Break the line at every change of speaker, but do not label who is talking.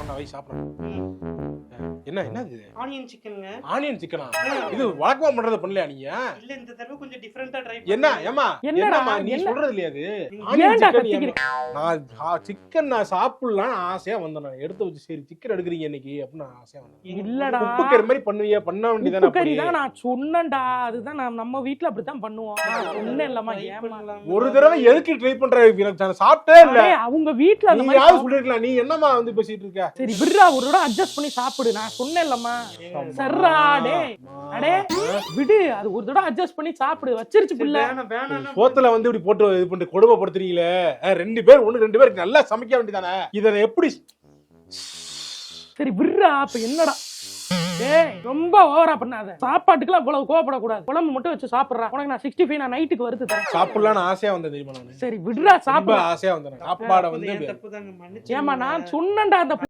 கொண்டா வை சாப்பிடுறேன். என்னது
ஆனியன் சிக்கனுங்க.
ஆனியன் சிக்கனா? இது வழக்கமா பண்றது பண்ணலையா நீங்க?
இல்ல இந்த தடவை கொஞ்சம் டிஃபரண்டா ட்ரை
என்ன ஏமா என்னமா நீ சொல்றது இல்லையா அது? ஆனியன் சிக்கன் நான் சிக்கன் நான் சாப்பிடலாம் ஆசையா வந்தேன். நான் எடுத்து வச்சு சரி சிக்கன் எடுக்கிறீங்க இன்னைக்கு அப்படின்னு நான் ஆசையா வந்தேன்.
இல்லடா
உப்பு கறி மாதிரி பண்ணுவியா? பண்ண வேண்டியதானே?
உப்பு கறி தான் நான் சொன்னேன்டா. அதுதான் நம்ம வீட்ல அப்படித்தான் பண்ணுவோம். நான் சொன்னேன் இல்லம்மா ஏமா.
ஒரு தடவை எதுக்கு ட்ரை பண்ற? நான் சாப்பிட்டே இல்ல.
அவங்க வீட்ல அந்த
நீ
மாதிரி
யாரு சொல்லிருக்கலாம்? நீ என்னமா வந்து பேசிட்டு இருக்க?
சரி விடுறா ஒரு தடவை அட்ஜஸ்ட் பண்ணி சாப்பிடு. நான் சொன்னேன் இல்லம்மா. சர்ரா டே அடே விடு. அது ஒரு தடவை அட்ஜஸ்ட் பண்ணி சாப்பிடு. வச்சிருச்சு புள்ள.
சோத்துல வந்து இப்படி போட்டு இது பண்ணி கொடுமைப்படுத்துறீங்களே. 2 பேர் ஒண்ணு 2 பேருக்கு நல்லா சமைக்க வேண்டியதானே? இத எப்படி?
சரி விடுறா. அப்ப என்னடா ஏய் ரொம்ப ஓவரா பண்ணாத. சாப்பாட்டுக்குலாம் இவ்வளவு கோவப்படக்கூடாது. குழம்பு மட்டும் வச்சு சாப்பிடுறா. உனக்கு நான் 65 நான் நைட்டுக்கு வருது தரேன்.
சாப்பிடலாம்னு ஆசையா வந்தேன் தெரியுமா? நான்
சரி விடுறா சாப்பிட
ஆசையா வந்தேன். சாப்பாட வந்து
ஏமா நான் சொன்னேன்டா அந்த